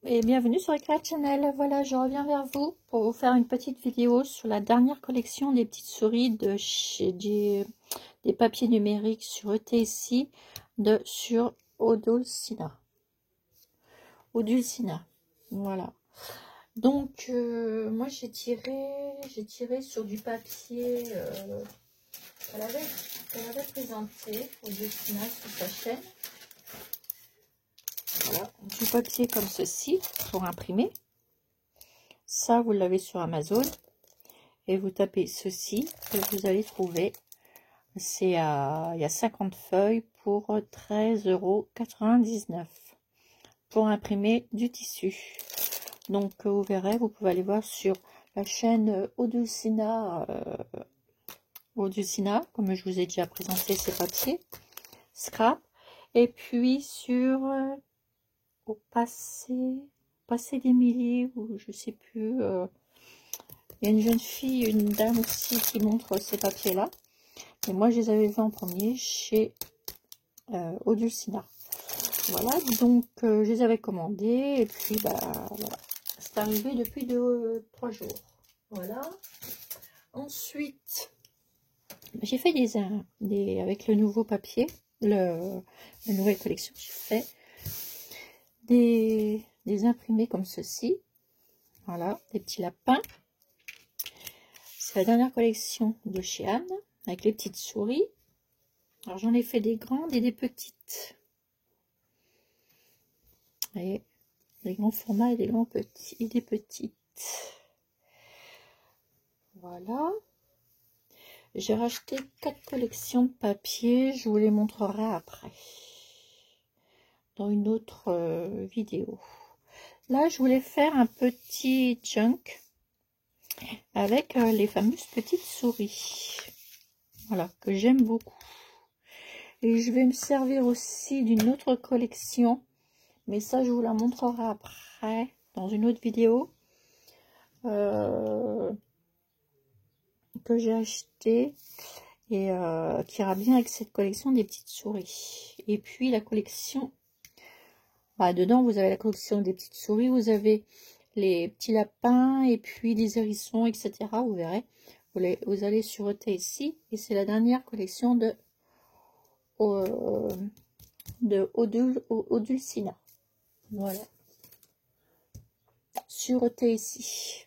Et bienvenue sur Eclat Channel. Voilà, je reviens vers vous pour vous faire une petite vidéo sur la dernière collection des petites souris de chez des papiers numériques sur ETSI sur Odulcina. Voilà. Donc moi j'ai tiré sur du papier qu'elle avait présenté Odulcina sur sa chaîne. Voilà, du papier comme ceci pour imprimer. Ça, vous l'avez sur Amazon. Et vous tapez ceci et vous allez trouver. Il y a 50 feuilles pour 13,99 € pour imprimer du tissu. Donc, vous verrez, vous pouvez aller voir sur la chaîne Odulcina, comme je vous ai déjà présenté ces papiers. Scrap. Et puis sur... au passé d'Émilie, ou je sais plus, il y a une jeune fille, une dame aussi qui montre ces papiers là, et moi je les avais vus en premier chez Odulcina. Voilà, donc je les avais commandés et puis bah voilà, c'est arrivé depuis 3 jours. Voilà. Ensuite j'ai fait des avec le nouveau papier, la nouvelle collection, j'ai fait des imprimés comme ceci. Voilà, des petits lapins. C'est la dernière collection de chez Anne, avec les petites souris. Alors j'en ai fait des grandes et des petites. Et des grands formats et des grands petits et des petites. Voilà. J'ai racheté 4 collections de papier. Je vous les montrerai après. Dans une autre vidéo. Là, je voulais faire un petit junk avec les fameuses petites souris. Voilà, que j'aime beaucoup. Et je vais me servir aussi d'une autre collection. Mais ça, je vous la montrerai après, dans une autre vidéo. Que j'ai acheté. Et qui ira bien avec cette collection des petites souris. Et puis la collection... Bah, dedans, vous avez la collection des petites souris. Vous avez les petits lapins et puis les hérissons, etc. Vous verrez. Vous allez sur ETSI. Et c'est la dernière collection de Odulcina. Voilà. Sur ETSI.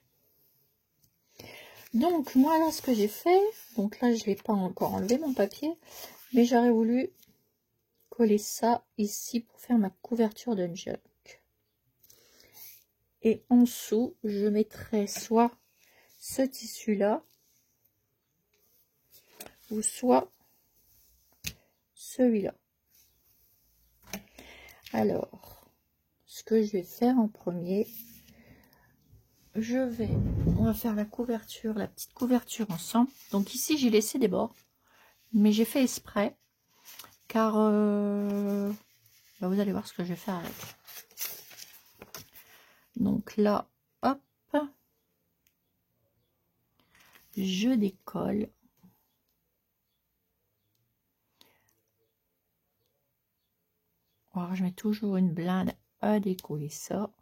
Donc, moi, là, ce que j'ai fait, donc là, je ne l'ai pas encore enlevé, mon papier, mais j'aurais voulu coller ça ici pour faire ma couverture de junk. Et en dessous, je mettrai soit ce tissu-là, ou soit celui-là. Alors, ce que je vais faire en premier, on va faire la couverture, la petite couverture ensemble. Donc ici, j'ai laissé des bords, mais j'ai fait exprès, car bah, vous allez voir ce que je vais faire avec. Donc là, hop, je décolle. Alors, je mets toujours une blinde à décoller ça.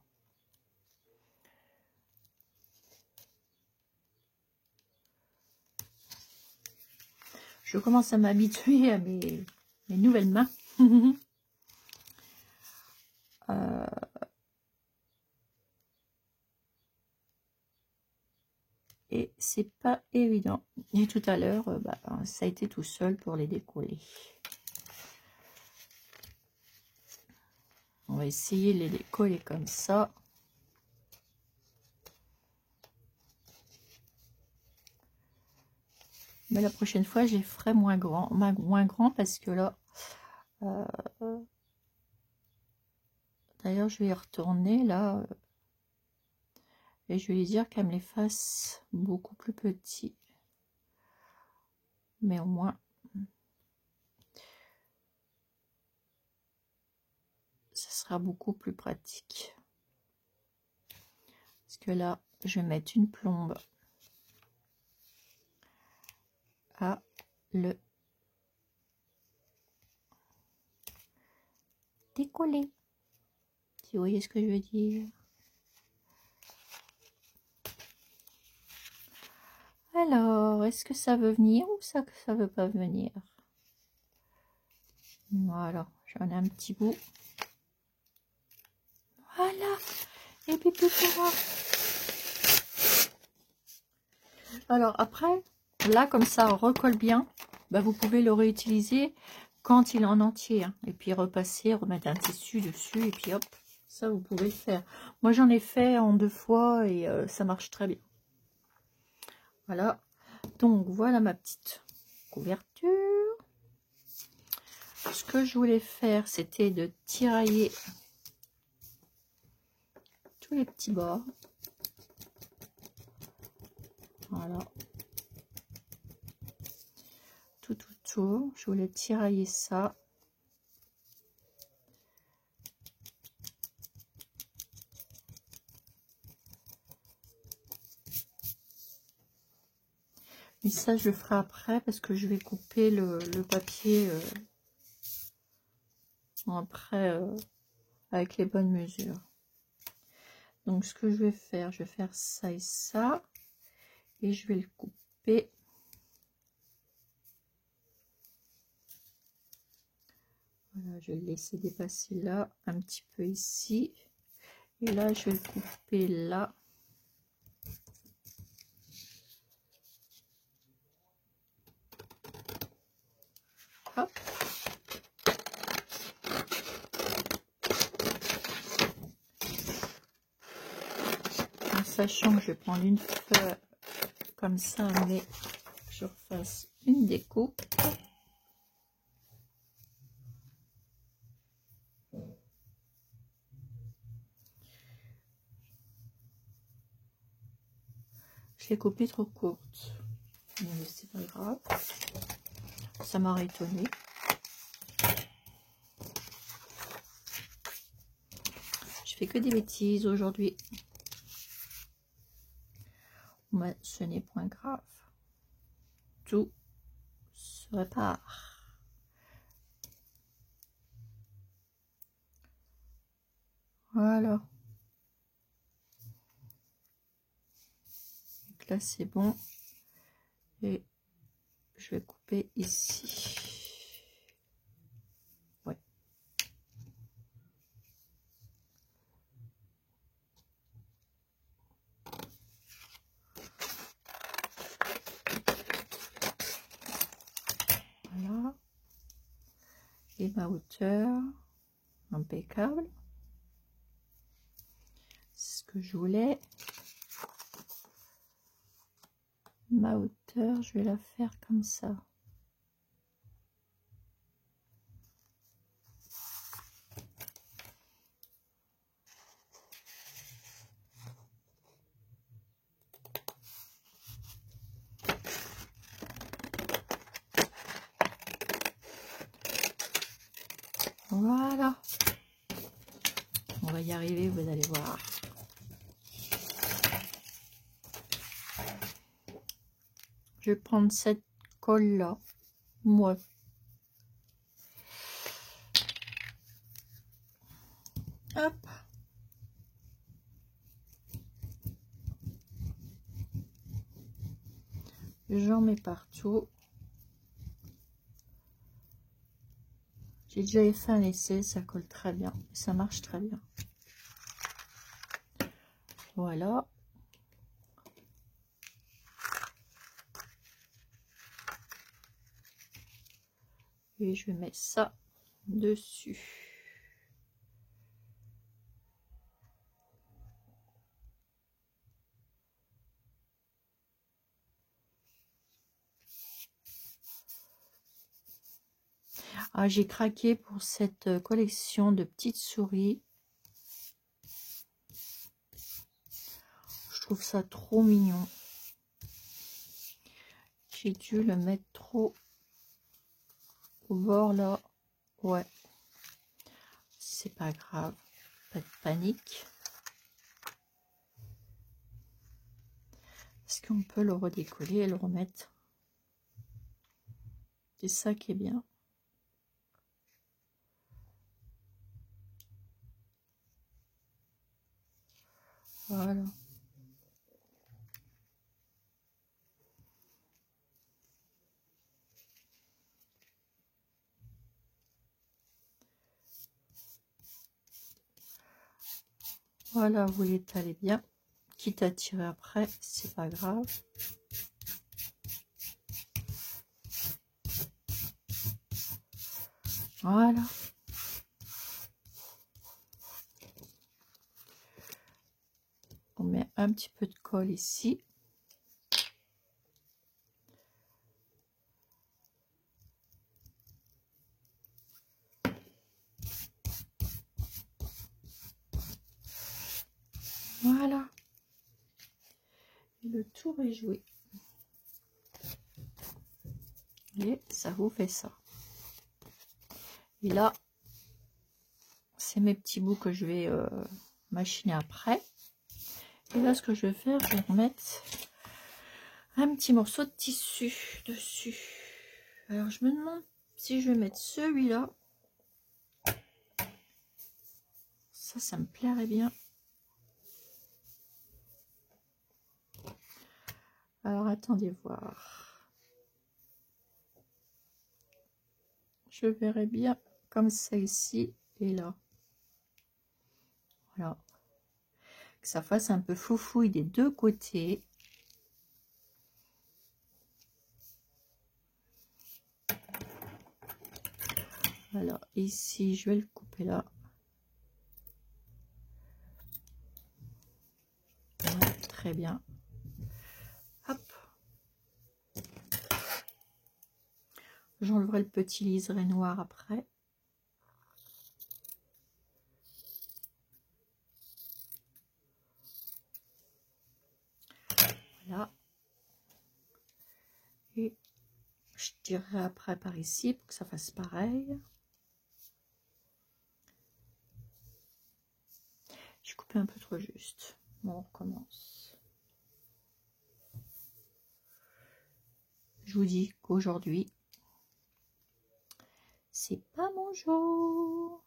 Je commence à m'habituer à mes nouvelles mains. Et c'est pas évident. Et tout à l'heure, bah, ça a été tout seul pour les décoller. On va essayer de les décoller comme ça. Mais la prochaine fois, je les ferai moins grand parce que là, d'ailleurs, je vais y retourner là. Et je vais lui dire qu'elle me les fasse beaucoup plus petits. Mais au moins, ça sera beaucoup plus pratique. Parce que là, je vais mettre une plombe à le décoller. Si vous voyez ce que je veux dire. Alors, est-ce que ça veut venir ou ça veut pas venir? Voilà, j'en ai un petit bout. Voilà, et puis alors après, là comme ça recolle bien, bah, vous pouvez le réutiliser quand il est en entier, hein, et puis repasser, remettre un tissu dessus, et puis hop, ça vous pouvez le faire. Moi j'en ai fait en 2 fois et ça marche très bien. Voilà, donc voilà ma petite couverture. Ce que je voulais faire, c'était de tirailler tous les petits bords. Voilà. Tout autour, je voulais tirailler ça. Mais ça, je le ferai après parce que je vais couper le papier après avec les bonnes mesures. Donc, ce que je vais faire ça et ça. Et je vais le couper. Voilà, je vais le laisser dépasser là, un petit peu ici. Et là, je vais le couper là. Hop. En sachant que je vais prendre une feuille comme ça, mais je refasse une découpe. Je l'ai coupée trop courte. Mais c'est pas grave. Ça m'aurait étonné. Je fais que des bêtises aujourd'hui. Mais ce n'est point grave. Tout se répare. Voilà. Donc là, c'est bon. Et je vais couper ici. Ouais. Voilà. Et ma hauteur, impeccable. C'est ce que je voulais. Ma hauteur, je vais la faire comme ça. Voilà. On va y arriver, vous allez voir. Je vais prendre cette colle là. Moi. Hop. J'en mets partout. J'ai déjà fait un essai, ça colle très bien. Ça marche très bien. Voilà. Et je mets ça dessus. Ah, j'ai craqué pour cette collection de petites souris. Je trouve ça trop mignon. J'ai dû le mettre trop au bord là. Ouais. C'est pas grave. Pas de panique. Parce qu'on peut le redécoller et le remettre. C'est ça qui est bien. Voilà. Voilà, vous l'étalez bien. Quitte à tirer après, c'est pas grave. Voilà. On met un petit peu de colle ici. Voilà. Et le tour est joué. Et ça vous fait ça. Et là, c'est mes petits bouts que je vais machiner après. Et là, ce que je vais faire, je vais remettre un petit morceau de tissu dessus. Alors, je me demande si je vais mettre celui-là. Ça me plairait bien. Alors, attendez voir. Je verrai bien comme ça ici et là. Voilà. Que ça fasse un peu foufouille des deux côtés. Alors, ici, je vais le couper là. Voilà, très bien. Hop. J'enlèverai le petit liseré noir après. Voilà. Et je tirerai après par ici pour que ça fasse pareil. J'ai coupé un peu trop juste. Bon, on recommence. Je vous dis qu'aujourd'hui, c'est pas mon jour.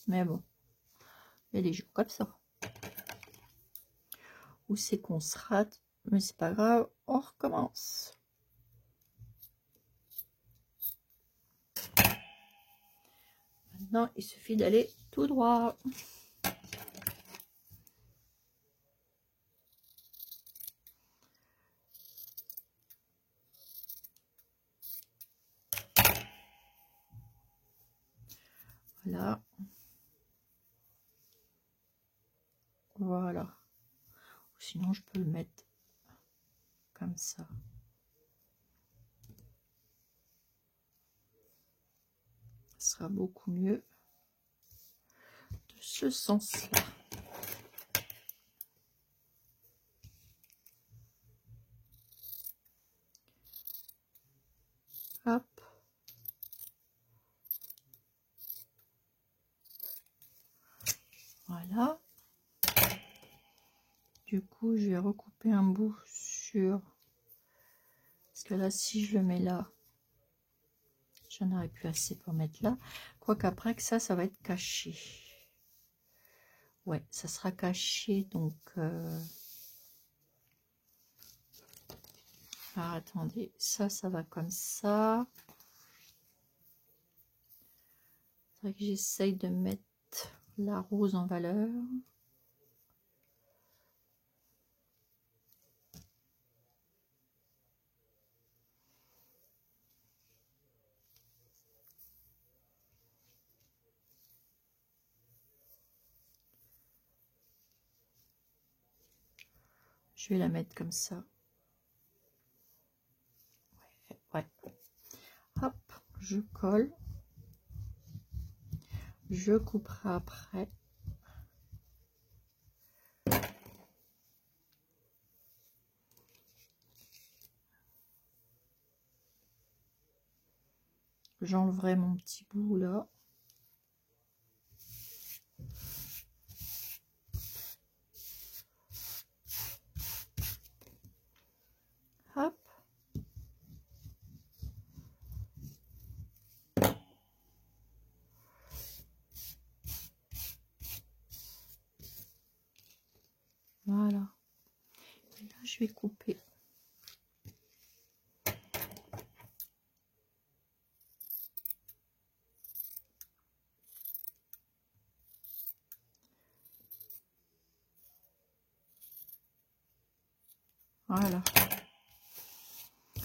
Mais bon, il y a des jours comme ça. Où c'est qu'on se rate, mais c'est pas grave, on recommence. Maintenant, il suffit d'aller tout droit. Voilà. Voilà. Sinon, je peux le mettre comme ça. Ce sera beaucoup mieux de ce sens-là. Hop. Voilà. Du coup, je vais recouper un bout sur... Parce que là, si je le mets là, j'en aurais plus assez pour mettre là. Quoique après que ça va être caché. Ouais, ça sera caché, donc... Alors, attendez, ça va comme ça. Faudrait que j'essaye de mettre la rose en valeur. Je vais la mettre comme ça. Ouais. Hop, je colle. Je couperai après. J'enlèverai mon petit bout là. Hop. Voilà. Et là, je vais couper. Voilà.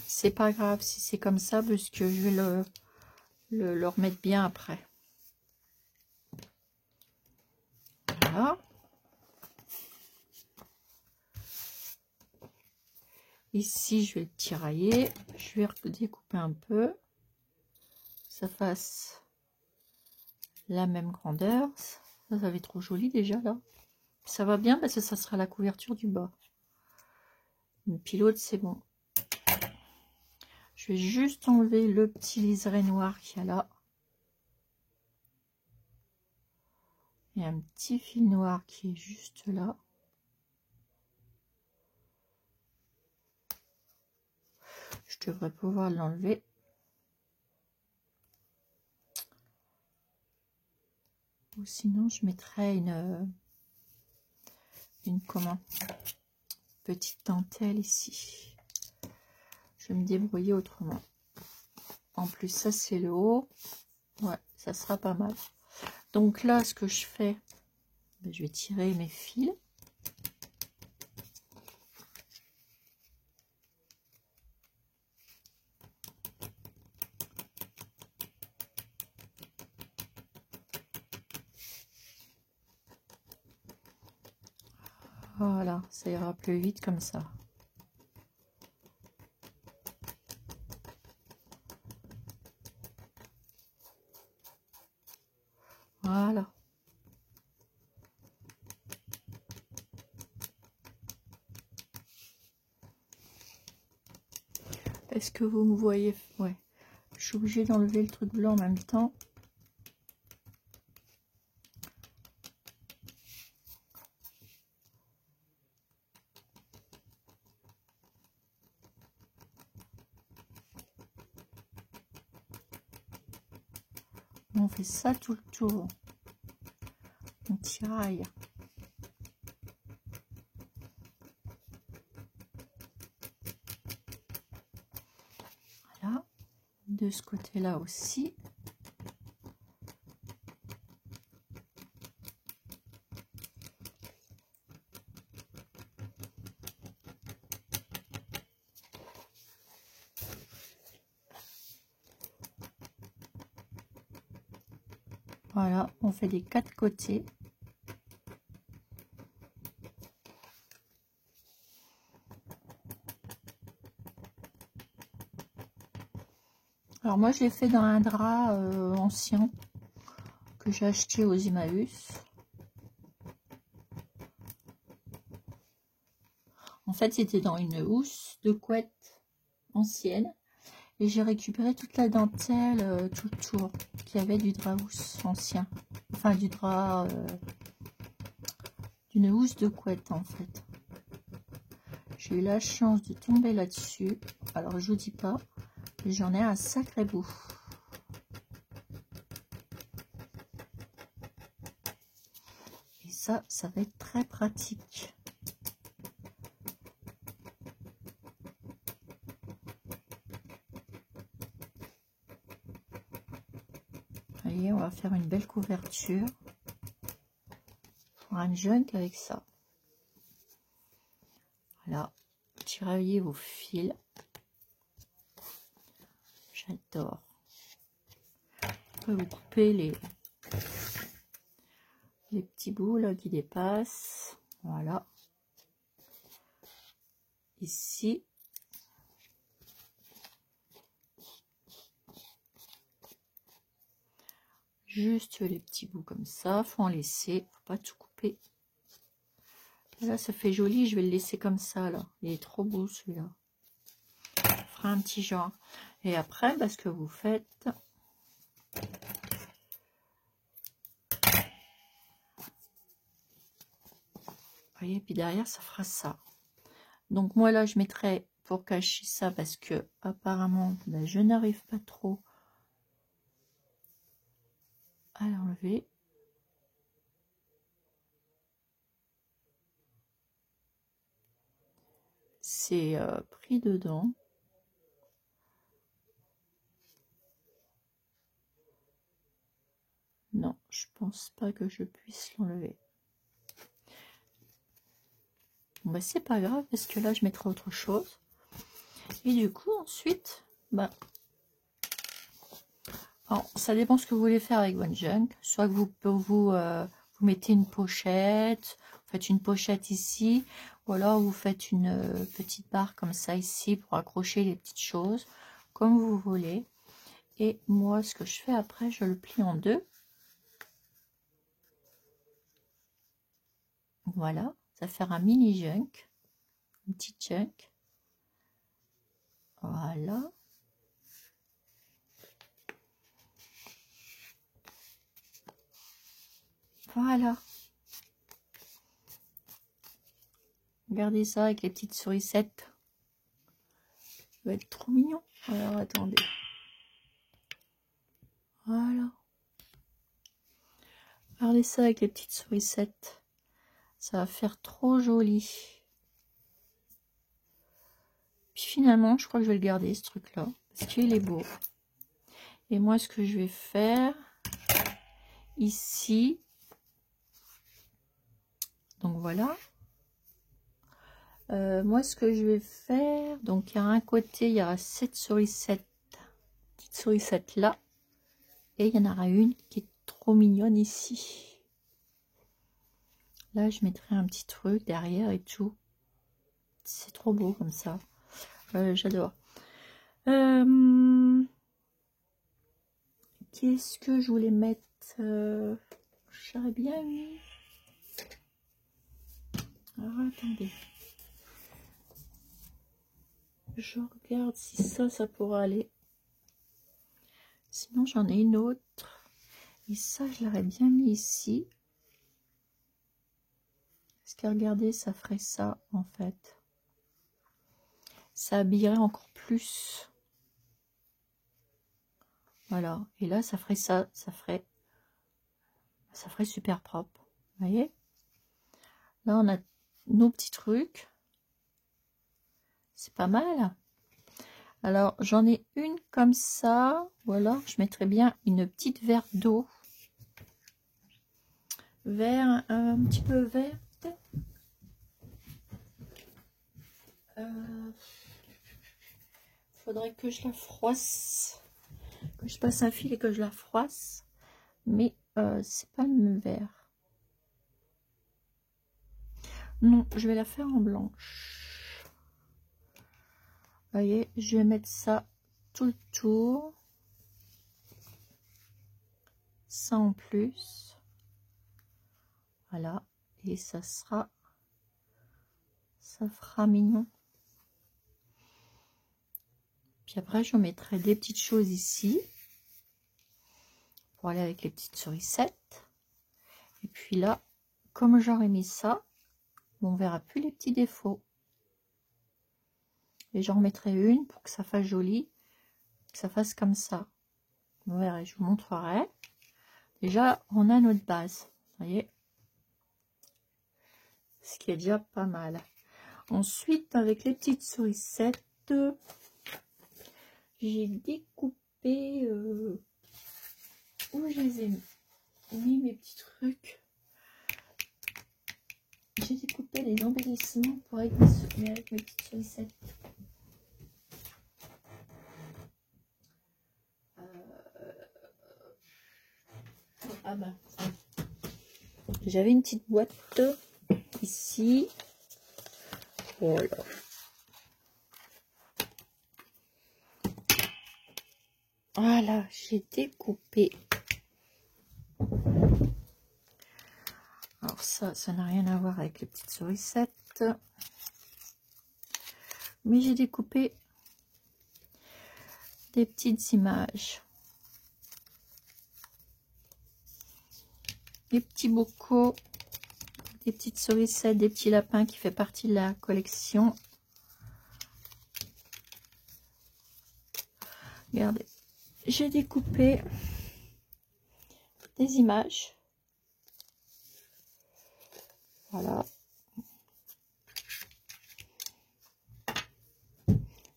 C'est pas grave si c'est comme ça, parce que je vais le remettre bien après. Voilà. Ici, je vais le tirailler. Je vais découper un peu. Ça fasse la même grandeur. Ça va être trop joli déjà là. Ça va bien parce que ça sera la couverture du bas. Une pilote, c'est bon. Je vais juste enlever le petit liseré noir qu'il y a là. Et un petit fil noir qui est juste là. Je devrais pouvoir l'enlever. Ou sinon, je mettrais une comment, petite dentelle ici. Je vais me débrouiller autrement. En plus, ça, c'est le haut. Ouais, ça sera pas mal. Donc là, ce que je fais, je vais tirer mes fils. Voilà, ça ira plus vite comme ça. Voilà. Est-ce que vous me voyez? Ouais. Je suis obligée d'enlever le truc blanc en même temps. On fait ça tout le tour. On tiraille. Voilà. De ce côté-là aussi. Voilà, on fait des quatre côtés. Alors moi, je l'ai fait dans un drap ancien que j'ai acheté aux Emmaüs. En fait, c'était dans une housse de couette ancienne. Et j'ai récupéré toute la dentelle tout le tour qui avait du drap housse ancien. Enfin, du drap... d'une housse de couette, en fait. J'ai eu la chance de tomber là-dessus. Alors, je vous dis pas, j'en ai un sacré bout. Et ça va être très pratique. Vous voyez, on va faire une belle couverture pour un junk avec ça. Voilà, tiraillez vos fils. J'adore. Vous pouvez vous couper les petits bouts là qui dépassent. Voilà. Ici. Juste les petits bouts comme ça. Faut en laisser. Faut pas tout couper. Là, ça fait joli. Je vais le laisser comme ça là. Il est trop beau celui-là. On fera un petit genre. Et après, ce que vous faites. Vous voyez, puis derrière, ça fera ça. Donc moi là, je mettrai pour cacher ça parce que apparemment, je n'arrive pas trop à l'enlever. C'est pris dedans. Non, je pense pas que je puisse l'enlever. Bah, c'est pas grave parce que là je mettrai autre chose. Et du coup ensuite, bah, alors, ça dépend ce que vous voulez faire avec votre junk. Soit que vous mettez une pochette, vous faites une pochette ici, ou alors vous faites une petite barre comme ça ici pour accrocher les petites choses, comme vous voulez. Et moi, ce que je fais après, je le plie en deux. Voilà, ça fait un mini junk, un petit junk. Voilà. Voilà. Regardez ça avec les petites sourissettes. Ça va être trop mignon. Alors, attendez. Voilà. Regardez ça avec les petites sourissettes. Ça va faire trop joli. Puis finalement, je crois que je vais le garder, ce truc-là. Parce qu'il est beau. Et moi, ce que je vais faire ici. Donc, voilà. Moi, ce que je vais faire. Donc, il y a un côté, il y aura cette sourisette. Petite sourisette là. Et il y en aura une qui est trop mignonne ici. Là, je mettrai un petit truc derrière et tout. C'est trop beau comme ça. J'adore. Qu'est-ce que je voulais mettre? J'aurais bien mis. Alors, attendez. Je regarde si ça pourra aller. Sinon, j'en ai une autre. Et ça, je l'aurais bien mis ici. Parce que regardez, ça ferait ça, en fait. Ça habillerait encore plus. Voilà. Et là, ça ferait ça. Ça ferait super propre. Vous voyez? Là, on a nos petits trucs. C'est pas mal. Alors, j'en ai une comme ça. Ou alors, je mettrais bien une petite verre d'eau. Vert, un petit peu verte. Faudrait que je la froisse. Que je passe un fil et que je la froisse. Mais c'est pas le même vert. Non, je vais la faire en blanche. Vous voyez, je vais mettre ça tout le tour. Ça en plus. Voilà. Et ça fera mignon. Puis après, je mettrai des petites choses ici. Pour aller avec les petites sourissettes. Et puis là, comme j'aurais mis ça, on verra plus les petits défauts. Et j'en remettrai une pour que ça fasse joli. Que ça fasse comme ça. Vous verrez, je vous montrerai. Déjà, on a notre base. Vous voyez, ce qui est déjà pas mal. Ensuite, avec les petites sourissettes, j'ai découpé où je les ai mis mes petits trucs. J'ai découpé les embellissements pour avec mes petites sourissettes. Ah bah, j'avais une petite boîte ici. Voilà. Voilà, j'ai découpé. Alors ça n'a rien à voir avec les petites sourissettes. Mais j'ai découpé des petites images. Des petits bocaux, des petites sourissettes, des petits lapins qui fait partie de la collection. Regardez, j'ai découpé des images. Voilà.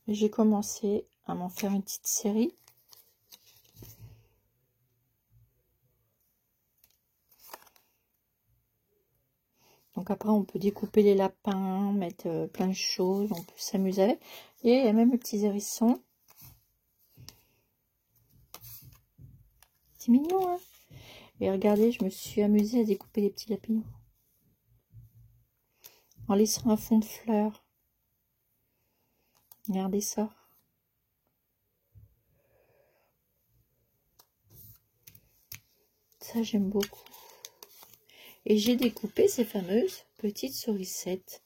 J'ai commencé à m'en faire une petite série. Donc après, on peut découper les lapins, mettre plein de choses, on peut s'amuser avec. Et il y a même les petits hérissons. C'est mignon, hein? Et regardez, je me suis amusée à découper les petits lapins. En laissant un fond de fleurs. Regardez ça. Ça, j'aime beaucoup. Et j'ai découpé ces fameuses petites sourissettes.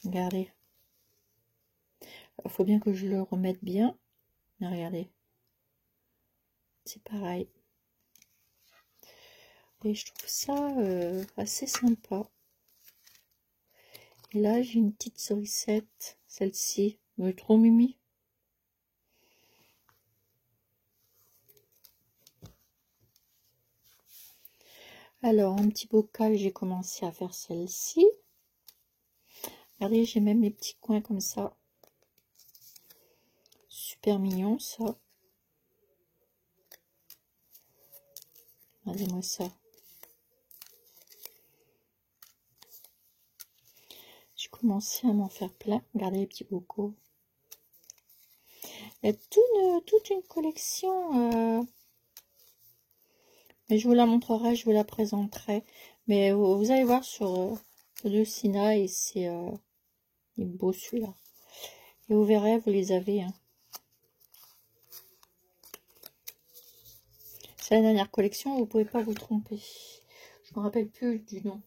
Regardez. Il faut bien que je le remette bien. Mais regardez. C'est pareil. Et je trouve ça assez sympa. Et là, j'ai une petite sourisette. Celle-ci. Elle est trop mimi. Alors, en petit bocal, j'ai commencé à faire celle-ci. Regardez, j'ai même les petits coins comme ça. Super mignon, ça. Regardez-moi ça. J'ai commencé à m'en faire plein. Regardez les petits bocaux. Il y a toute une collection. Mais je vous la montrerai, je vous la présenterai. Mais vous allez voir sur le Sina et c'est il est beau celui-là. Et vous verrez, vous les avez. Hein. C'est la dernière collection, vous ne pouvez pas vous tromper. Je ne me rappelle plus du nom.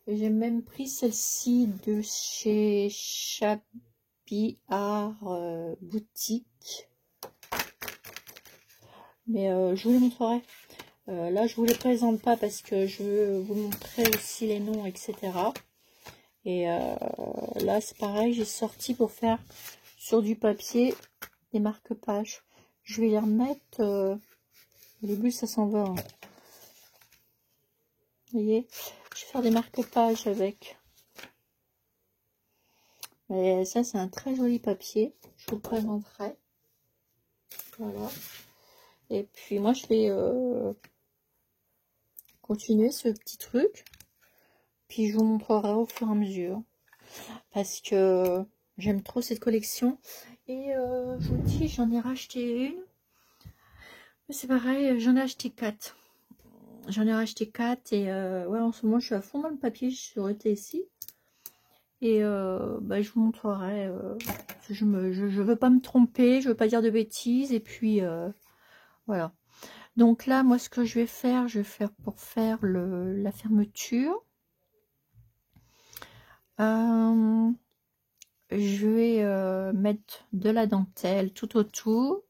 Et j'ai même pris celle-ci de chez Chapi Art Boutique. Mais je vous les montrerai. Là, je vous les présente pas parce que je veux vous montrer aussi les noms, etc. Et là, c'est pareil, j'ai sorti pour faire sur du papier des marque-pages. Je vais les remettre. Au début, ça s'en va. Hein. Vous voyez, je vais faire des marque-pages avec. Et ça, c'est un très joli papier. Je vous le présenterai. Voilà. Et puis, moi, je vais continuer ce petit truc. Puis, je vous montrerai au fur et à mesure. Parce que j'aime trop cette collection. Et je vous dis, j'en ai racheté une. Mais c'est pareil, j'en ai acheté 4. J'en ai racheté 4 et ouais, en ce moment je suis à fond dans le papier sur ETSI. Et bah, je vous montrerai. Je veux pas me tromper, je veux pas dire de bêtises. Et puis voilà. Donc là, moi ce que je vais faire pour faire la fermeture. Je vais mettre de la dentelle tout autour.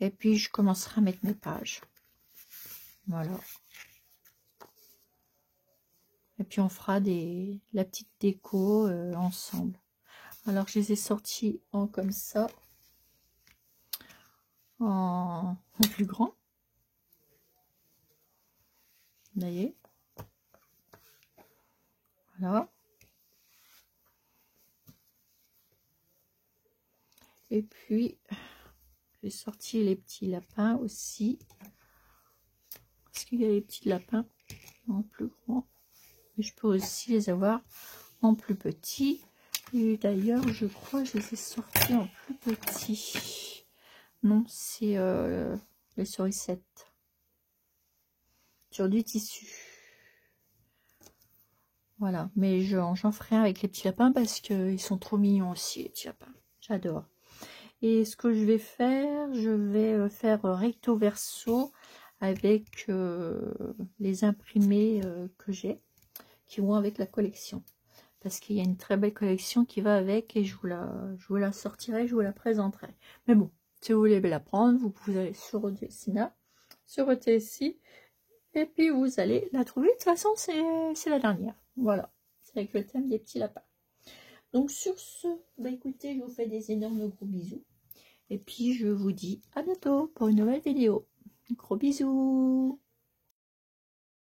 Et puis je commencerai à mettre mes pages. Voilà. Et puis on fera la petite déco ensemble. Alors je les ai sortis en comme ça, en plus grand. Vous voyez. Voilà. Et puis j'ai sorti les petits lapins aussi. Parce qu'il y a les petits lapins en plus grand. Mais je peux aussi les avoir en plus petit. Et d'ailleurs, je crois que je les ai sortis en plus petit. Non, c'est les sourissettes. Sur du tissu. Voilà. Mais j'en ferai un avec les petits lapins parce qu'ils sont trop mignons aussi, les petits lapins. J'adore. Et ce que je vais faire faire recto verso avec les imprimés que j'ai, qui vont avec la collection. Parce qu'il y a une très belle collection qui va avec et je vous la sortirai, je vous la présenterai. Mais bon, si vous voulez la prendre, vous allez sur Sina, sur ETSI, et puis vous allez la trouver. De toute façon, c'est la dernière. Voilà, c'est avec le thème des petits lapins. Donc sur ce, bah écoutez, je vous fais des énormes gros bisous. Et puis je vous dis à bientôt pour une nouvelle vidéo. Gros bisous.